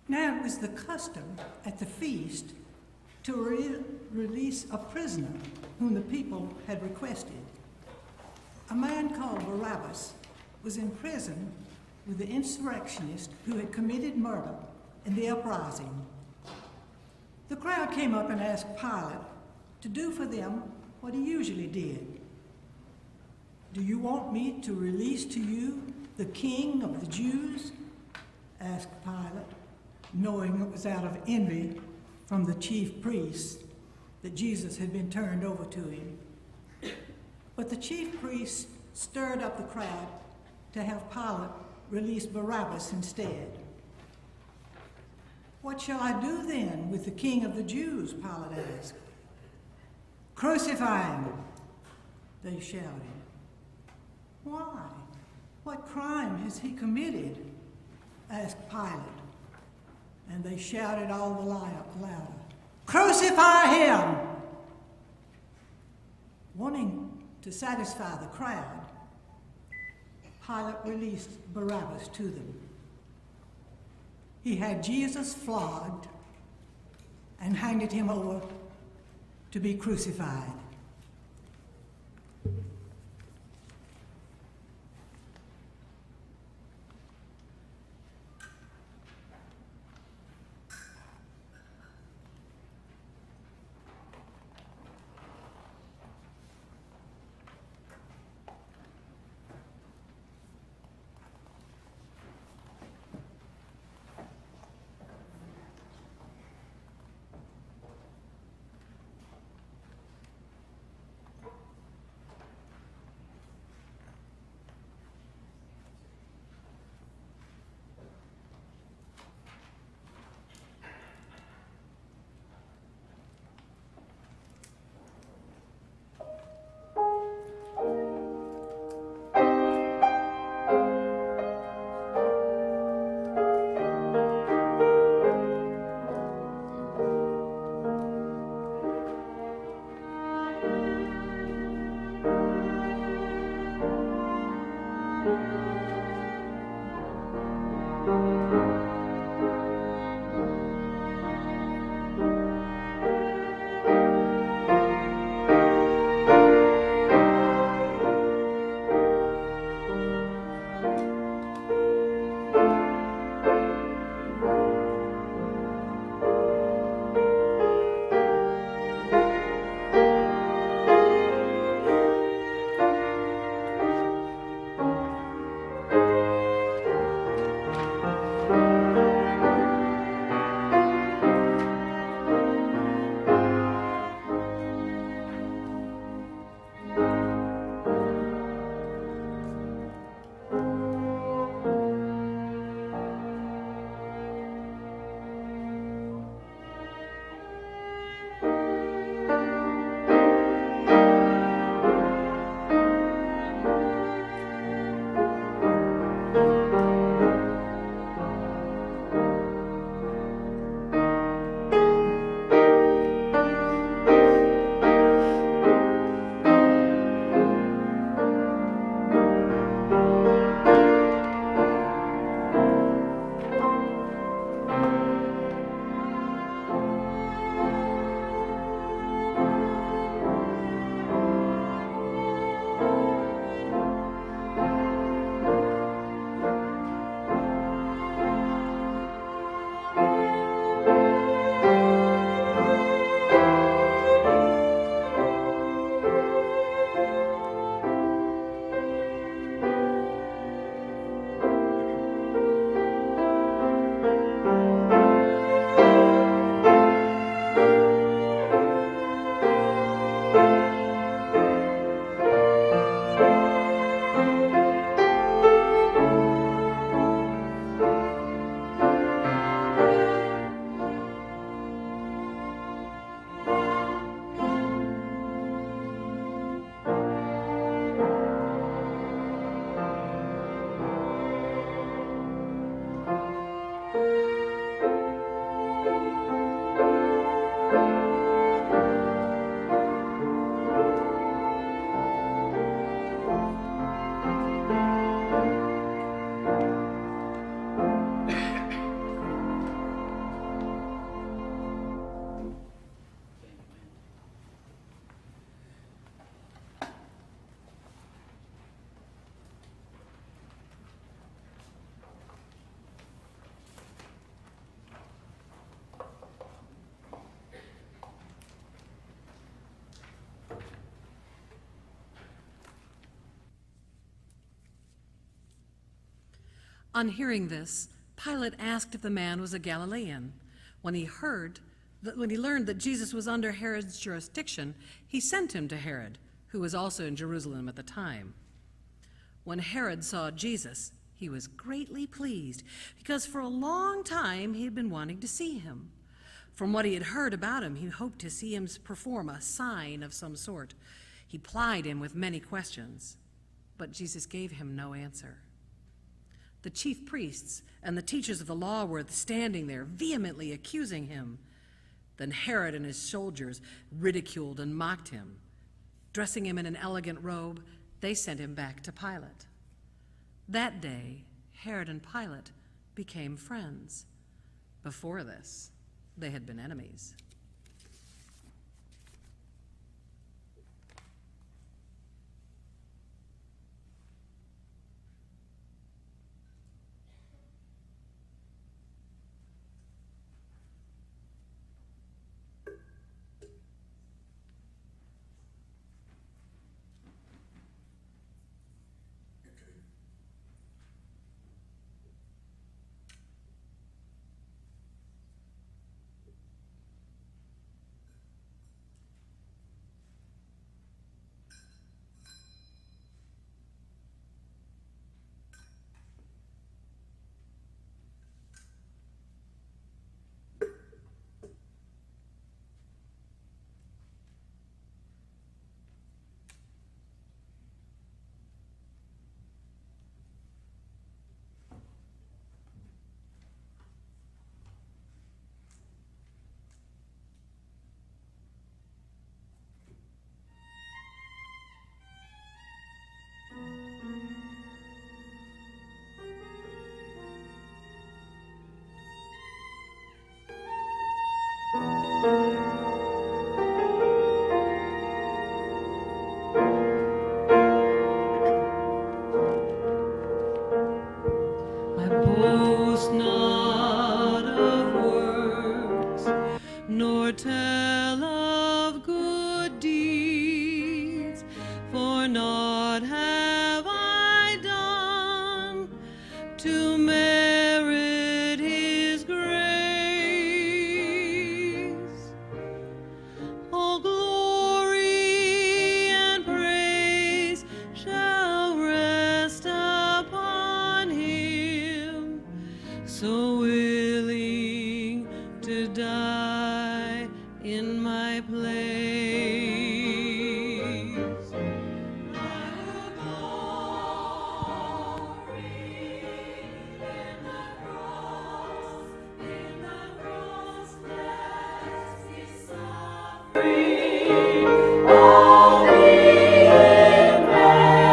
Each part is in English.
Now it was the custom at the feast to release a prisoner whom the people had requested. A man called Barabbas was in prison with the insurrectionist who had committed murder in the uprising. The crowd came up and asked Pilate to do for them what he usually did. "Do you want me to release to you the king of the Jews?" asked Pilate, knowing it was out of envy from the chief priests that Jesus had been turned over to him. But the chief priests stirred up the crowd to have Pilate release Barabbas instead. "What shall I do then with the king of the Jews?" Pilate asked. "Crucify him," they shouted. "Why? What crime has he committed?" asked Pilate. And they shouted all the louder, "Crucify him!" Wanting to satisfy the crowd, Pilate released Barabbas to them. He had Jesus flogged and handed him over to be crucified. On hearing this, Pilate asked if the man was a Galilean. When he learned that Jesus was under Herod's jurisdiction, he sent him to Herod, who was also in Jerusalem at the time. When Herod saw Jesus, he was greatly pleased, because for a long time he had been wanting to see him. From what he had heard about him, he hoped to see him perform a sign of some sort. He plied him with many questions, but Jesus gave him no answer. The chief priests and the teachers of the law were standing there, vehemently accusing him. Then Herod and his soldiers ridiculed and mocked him. Dressing him in an elegant robe, they sent him back to Pilate. That day, Herod and Pilate became friends. Before this, they had been enemies. Nor tell of good deeds, for naught have I done to merit his grace. All glory and praise shall rest upon him, so willing to die in my place. I will glory in the cross that He suffered. All be in vain.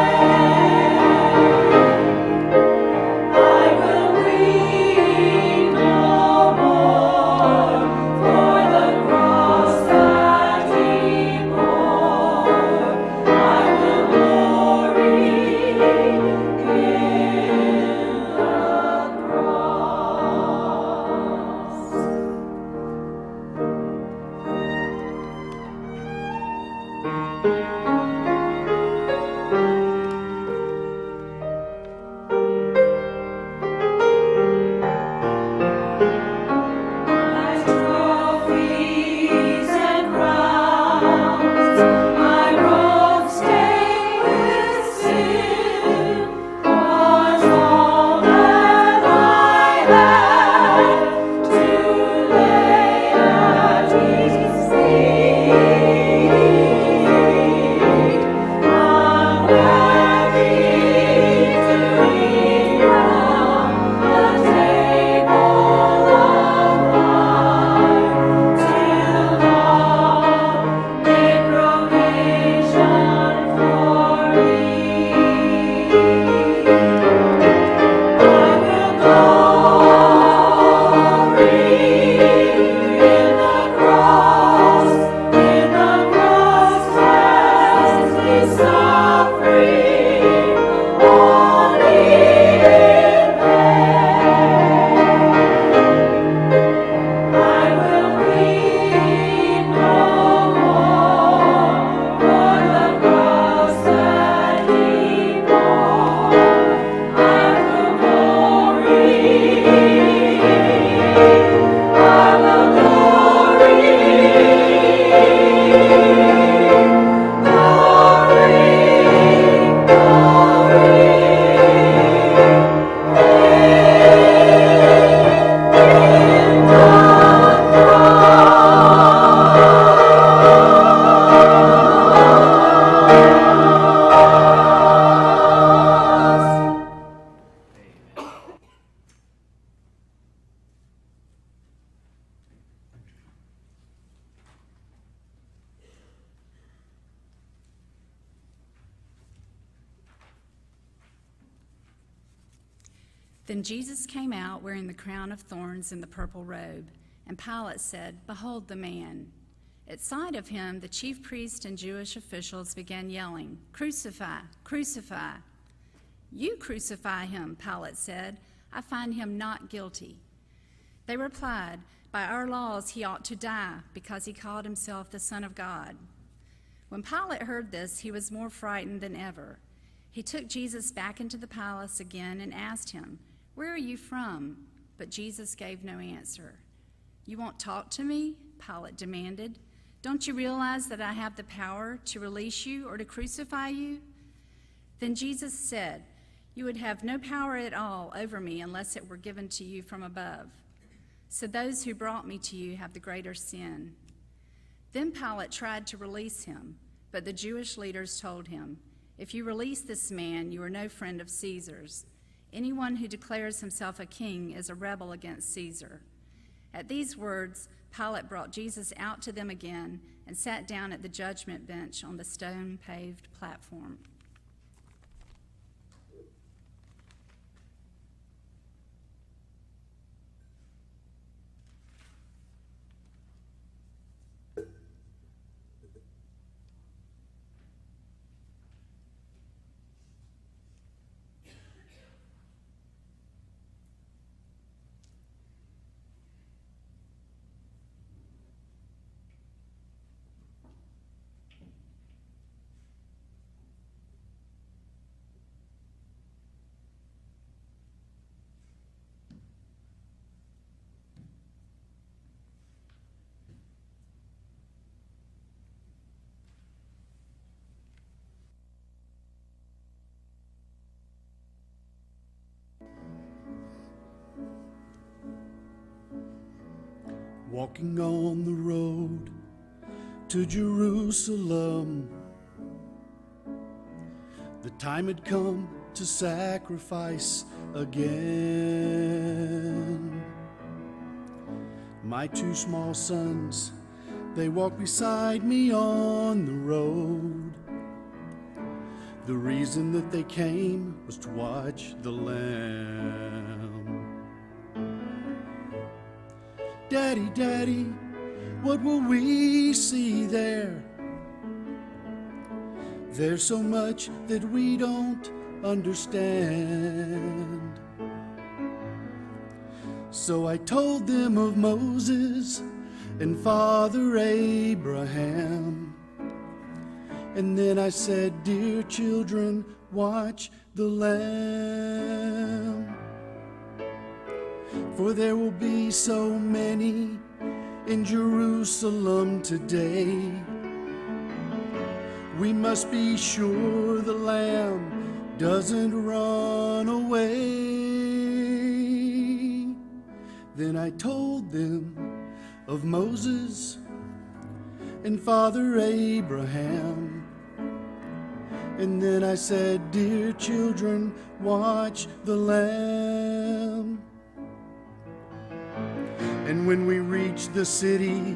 I will weep no more, for the cross that He Then Jesus came out wearing the crown of thorns and the purple robe, and Pilate said, "Behold the man." At sight of him, the chief priests and Jewish officials began yelling, "Crucify! Crucify!" "You crucify him," Pilate said. "I find him not guilty." They replied, "By our laws he ought to die, because he called himself the Son of God." When Pilate heard this, he was more frightened than ever. He took Jesus back into the palace again and asked him, "Where are you from?" But Jesus gave no answer. "You won't talk to me?" Pilate demanded. "Don't you realize that I have the power to release you or to crucify you?" Then Jesus said, "You would have no power at all over me unless it were given to you from above. So those who brought me to you have the greater sin." Then Pilate tried to release him, but the Jewish leaders told him, "If you release this man, you are no friend of Caesar's. Anyone who declares himself a king is a rebel against Caesar." At these words, Pilate brought Jesus out to them again and sat down at the judgment bench on the stone-paved platform. Walking on the road to Jerusalem, the time had come to sacrifice again. My two small sons, they walked beside me on the road. The reason that they came was to watch the Lamb. Daddy, Daddy, what will we see there? There's so much that we don't understand. So I told them of Moses and Father Abraham. And then I said, "Dear children, watch the Lamb. For there will be so many in Jerusalem today. We must be sure the Lamb doesn't run away." Then I told them of Moses and Father Abraham. And then I said, "Dear children, watch the Lamb." And when we reached the city,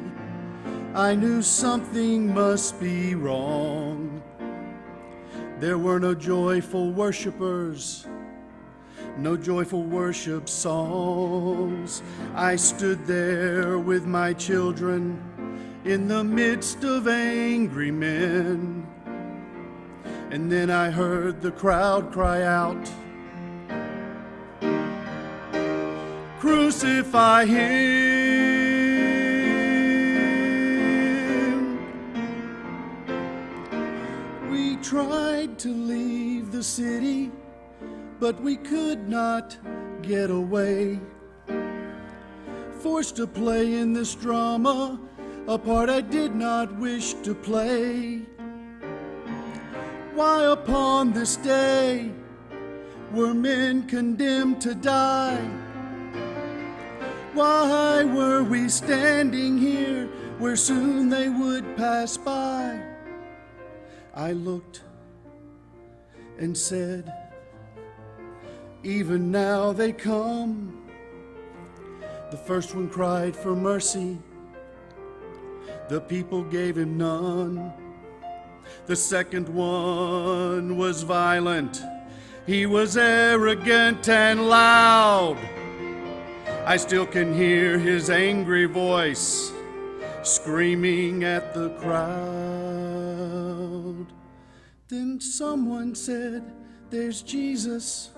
I knew something must be wrong. There were no joyful worshipers, no joyful worship songs. I stood there with my children in the midst of angry men. And then I heard the crowd cry out, "Crucify him!" We tried to leave the city, but we could not get away. Forced to play in this drama, a part I did not wish to play. Why upon this day were men condemned to die? Why were we standing here where soon they would pass by? I looked and said, "Even now they come." The first one cried for mercy. The people gave him none. The second one was violent He was arrogant and loud. I still can hear his angry voice screaming at the crowd. Then someone said, "There's Jesus."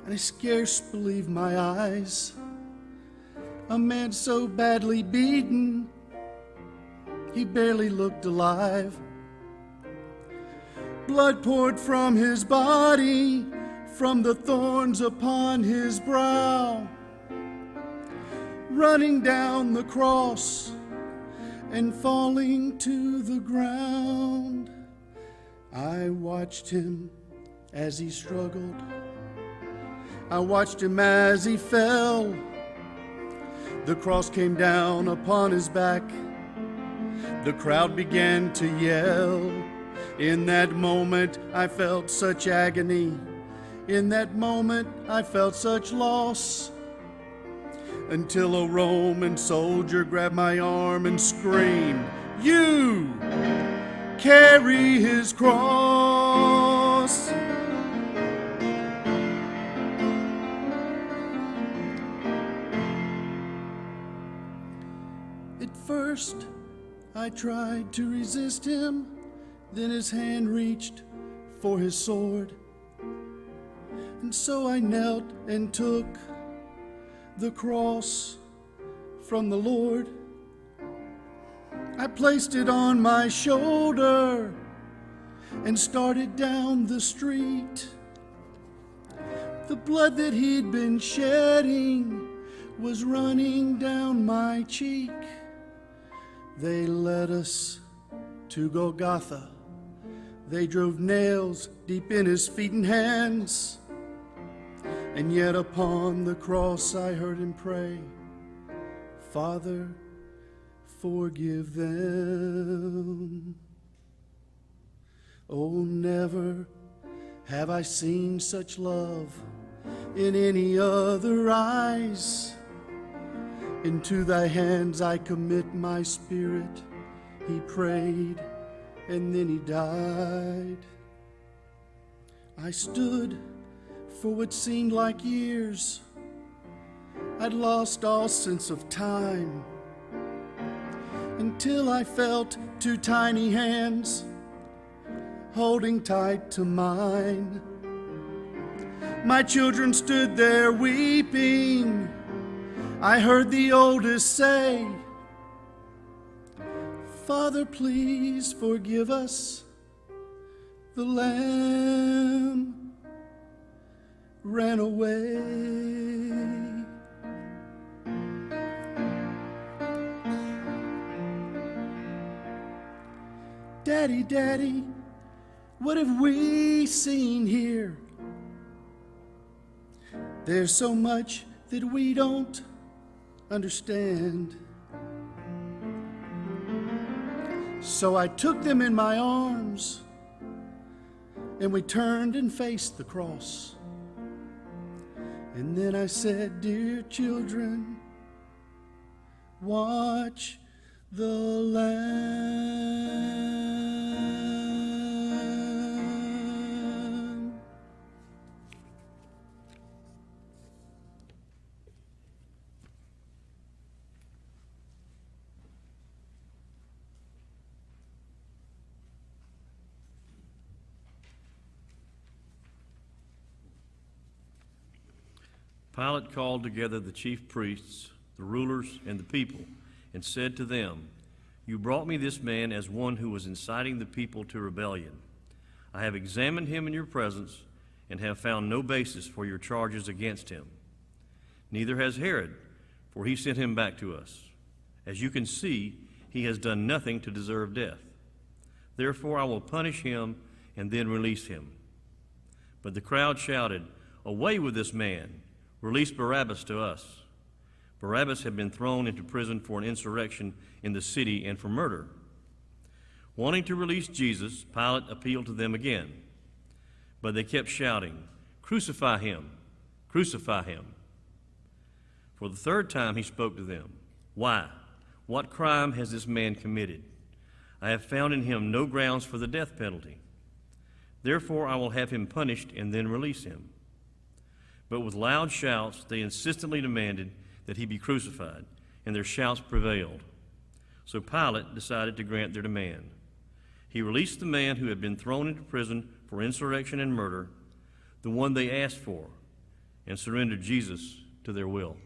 And I scarce believed my eyes. A man so badly beaten, he barely looked alive. Blood poured from his body, from the thorns upon his brow, running down the cross and falling to the ground. I watched him as he struggled. I watched him as he fell. The cross came down upon his back. The crowd began to yell. In that moment, I felt such agony. In that moment, I felt such loss. Until a Roman soldier grabbed my arm and screamed, "You carry his cross." At first, I tried to resist him. Then his hand reached for his sword. And so I knelt and took the cross from the Lord. I placed it on my shoulder and started down the street. The blood that he'd been shedding was running down my cheek. They led us to Golgotha. They drove nails deep in his feet and hands. And yet upon the cross I heard him pray, "Father, forgive them." Oh, never have I seen such love in any other eyes. Into thy hands I commit my spirit, he prayed, and then he died. I stood for what seemed like years. I'd lost all sense of time, until I felt two tiny hands holding tight to mine. My children stood there weeping. I heard the oldest say, "Father, please forgive us." The lamb ran away. Daddy, Daddy, what have we seen here? There's so much that we don't understand. So I took them in my arms, and we turned and faced the cross. And then I said, "Dear children, watch the Lamb." Pilate called together the chief priests, the rulers, and the people, and said to them, "You brought me this man as one who was inciting the people to rebellion. I have examined him in your presence and have found no basis for your charges against him. Neither has Herod, for he sent him back to us. As you can see, he has done nothing to deserve death. Therefore I will punish him and then release him." But the crowd shouted, "Away with this man! Release Barabbas to us." Barabbas had been thrown into prison for an insurrection in the city and for murder. Wanting to release Jesus, Pilate appealed to them again. But they kept shouting, "Crucify him! Crucify him!" For the third time he spoke to them. "Why? What crime has this man committed? I have found in him no grounds for the death penalty." Therefore I will have him punished and then release him." But with loud shouts they insistently demanded that he be crucified, and their shouts prevailed. So Pilate decided to grant their demand. He released the man who had been thrown into prison for insurrection and murder, the one they asked for, and surrendered Jesus to their will.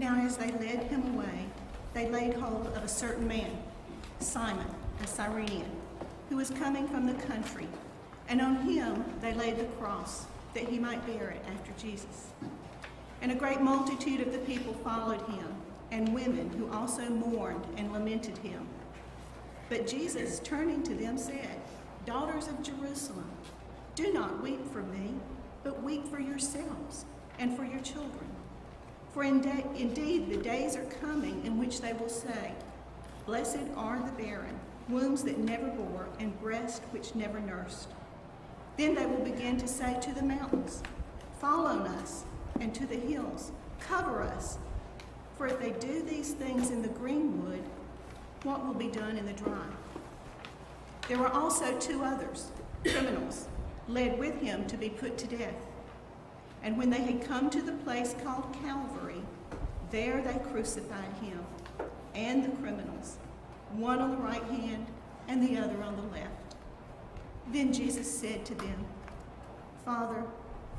Now as they led him away, they laid hold of a certain man, Simon, a Cyrenian, who was coming from the country, and on him they laid the cross, that he might bear it after Jesus. And a great multitude of the people followed him, and women who also mourned and lamented him. But Jesus, turning to them, said, "Daughters of Jerusalem, do not weep for me, but weep for yourselves and for your children. For indeed the days are coming in which they will say, 'Blessed are the barren, wombs that never bore, and breasts which never nursed.' Then they will begin to say to the mountains, 'Fall on us,' and to the hills, 'Cover us.' For if they do these things in the green wood, what will be done in the dry?" There were also two others, criminals, led with him to be put to death. And when they had come to the place called Calvary, there they crucified him and the criminals, one on the right hand and the other on the left. Then Jesus said to them, "Father,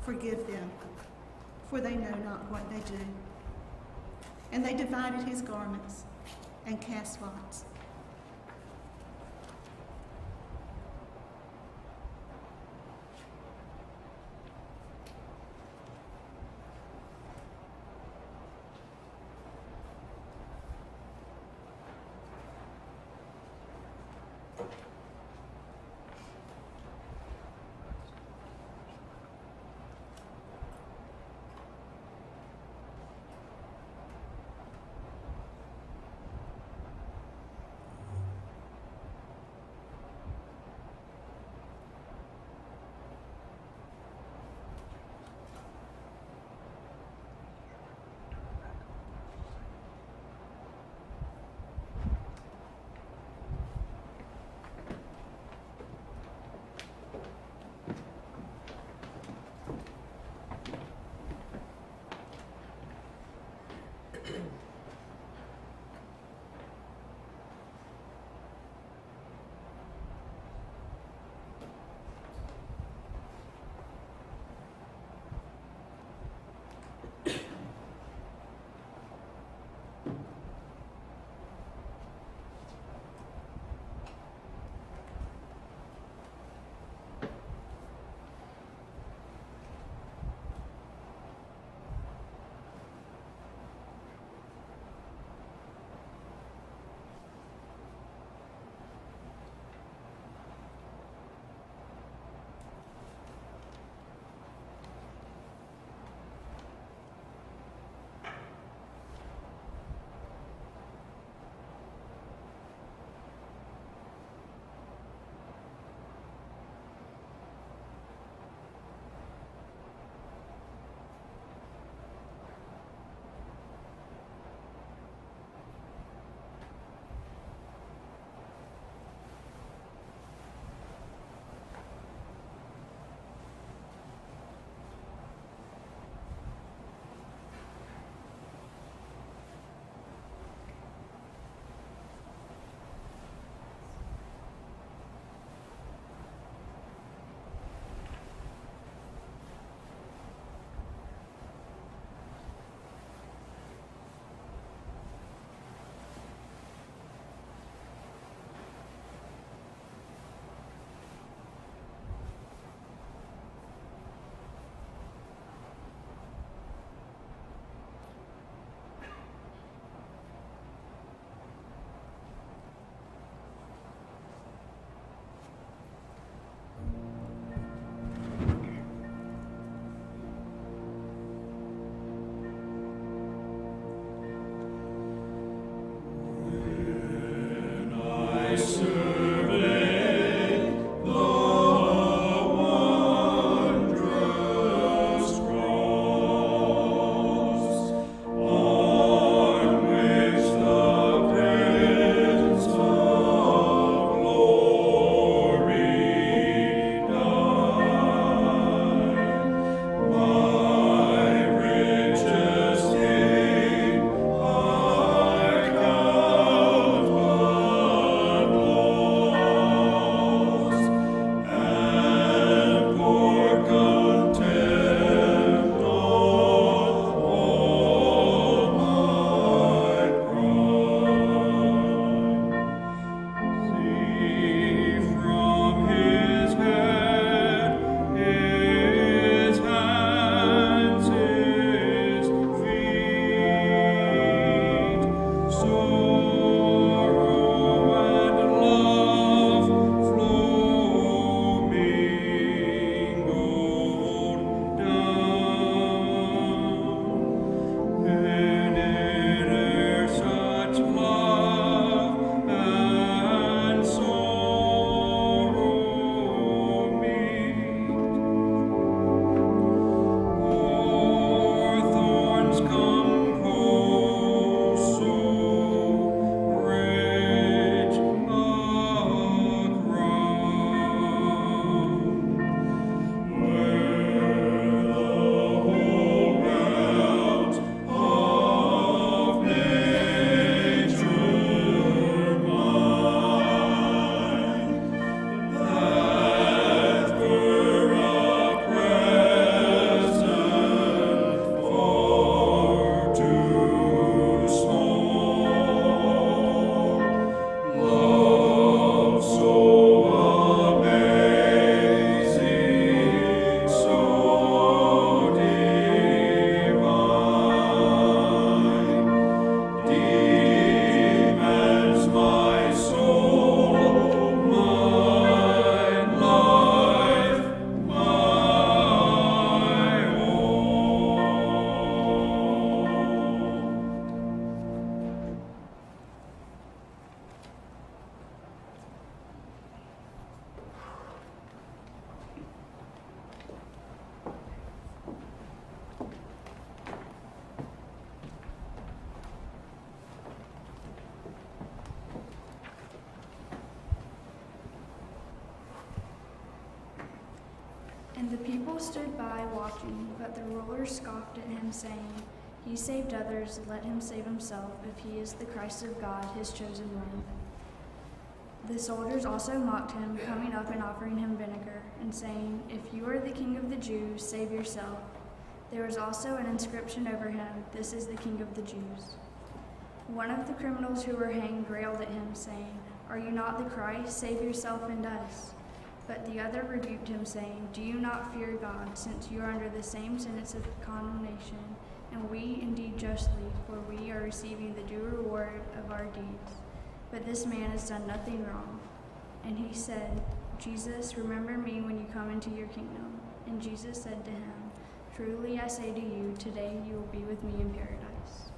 forgive them, for they know not what they do." And they divided his garments and cast lots. And the people stood by watching, but the rulers scoffed at him, saying, "He saved others, let him save himself, if he is the Christ of God, his chosen one." The soldiers also mocked him, coming up and offering him vinegar, and saying, "If you are the king of the Jews, save yourself." There was also an inscription over him, "This is the King of the Jews." One of the criminals who were hanged railed at him, saying, "Are you not the Christ? Save yourself and us." But the other rebuked him, saying, "Do you not fear God, since you are under the same sentence of condemnation, and we indeed justly, for we are receiving the due reward of our deeds. But this man has done nothing wrong." And he said, "Jesus, remember me when you come into your kingdom." And Jesus said to him, "Truly I say to you, today you will be with me in paradise."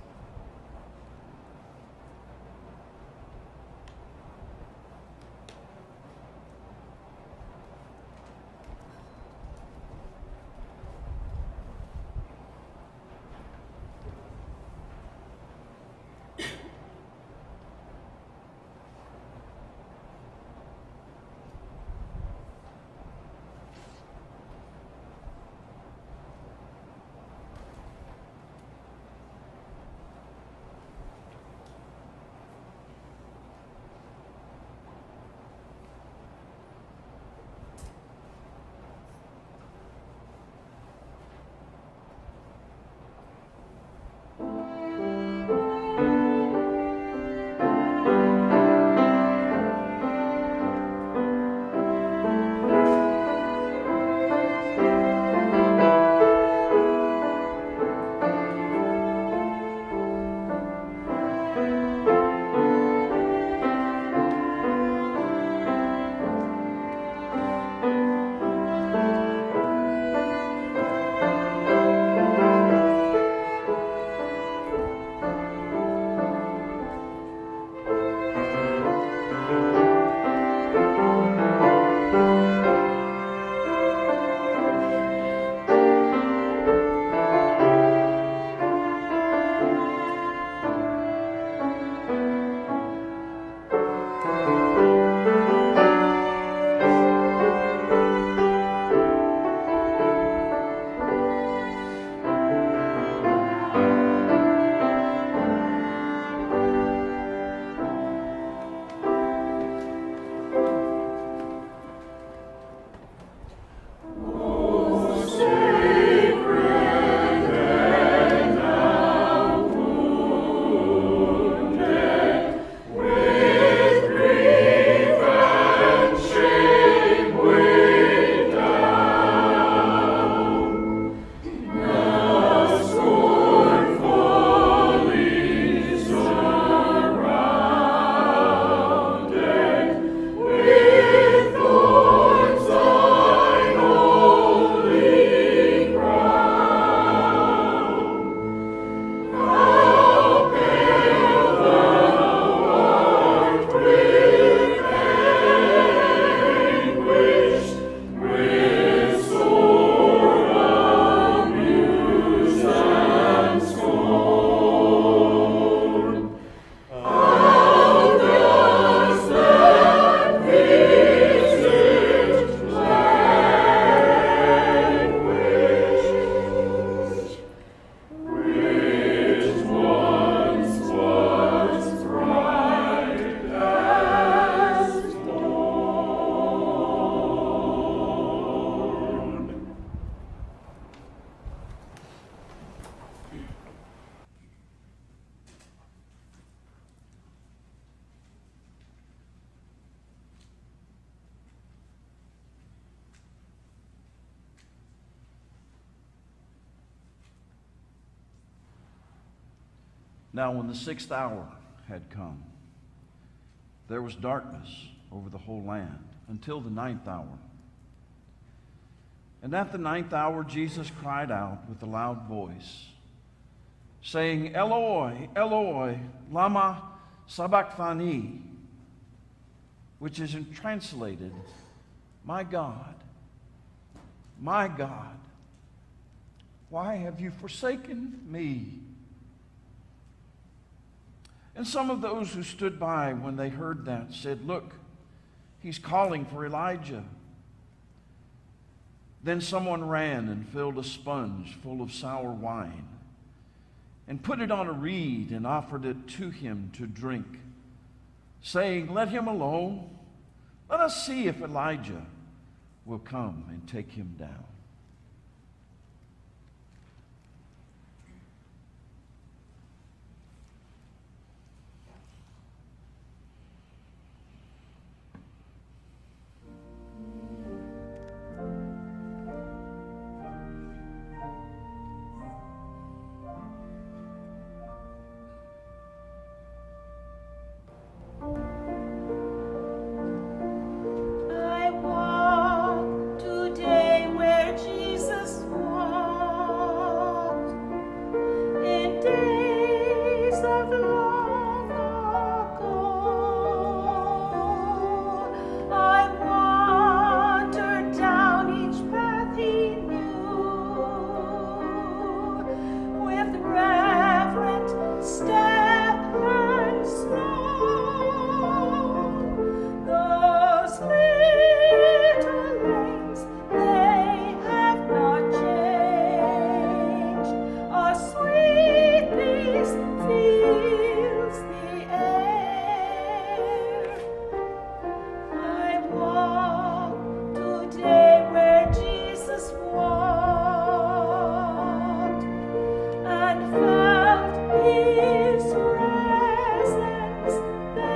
Now when the 6th hour had come, there was darkness over the whole land until the 9th hour. And at the 9th hour Jesus cried out with a loud voice, saying, "Eloi, Eloi, lama sabachthani," which is translated, my God, why have you forsaken me?" And some of those who stood by when they heard that said, "Look, he's calling for Elijah." Then someone ran and filled a sponge full of sour wine and put it on a reed and offered it to him to drink, saying, "Let him alone. Let us see if Elijah will come and take him down." I walk today where Jesus walked in days of long ago. I wandered down each path he knew with reverent step and slow. Those little lanes, they have not changed. A sweet peace fills the air. I walk today where Jesus walked and felt his presence there.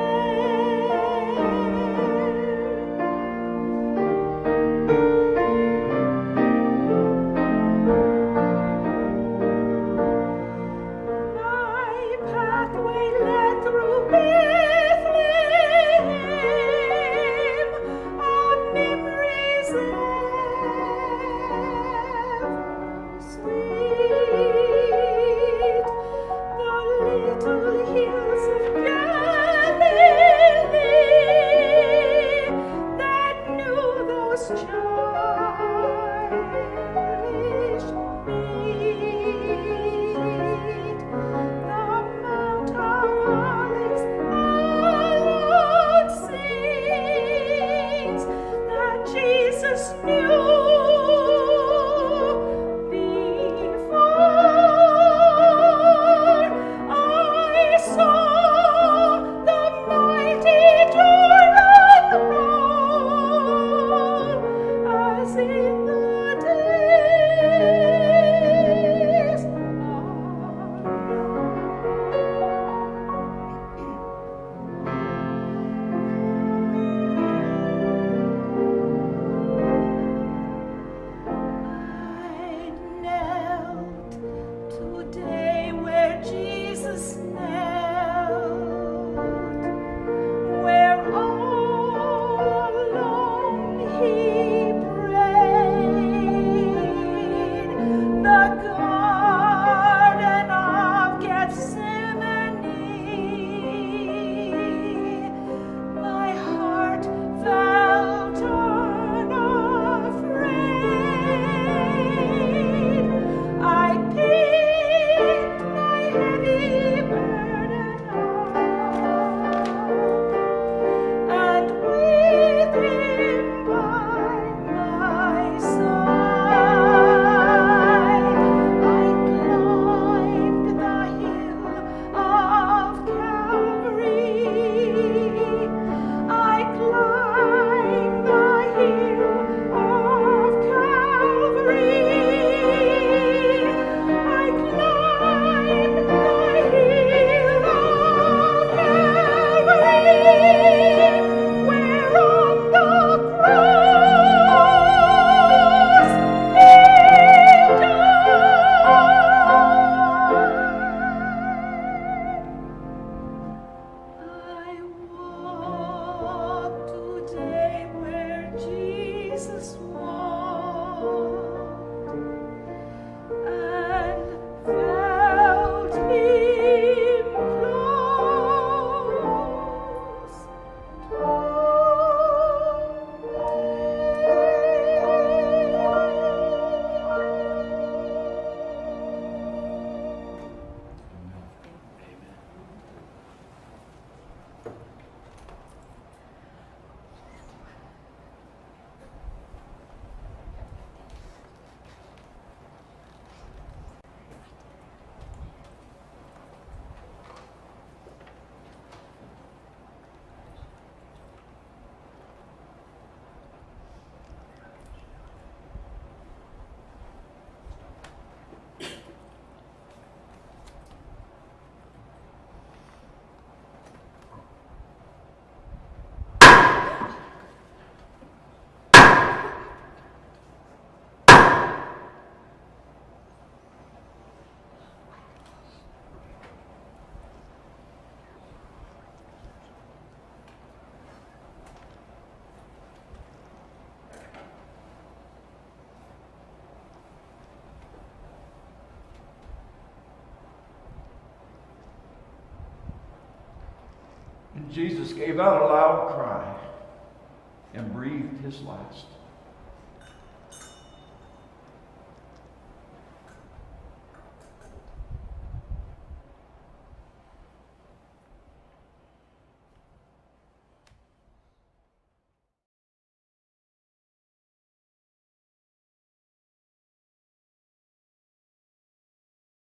My pathway led through Bethlehem, on memories ever sweet. The little hills of Galilee that knew those childish feet. The Mount of Olives alone sings that Jesus knew before I saw the mighty Jordan roll, as in the days of Jesus gave out a loud cry and breathed his last.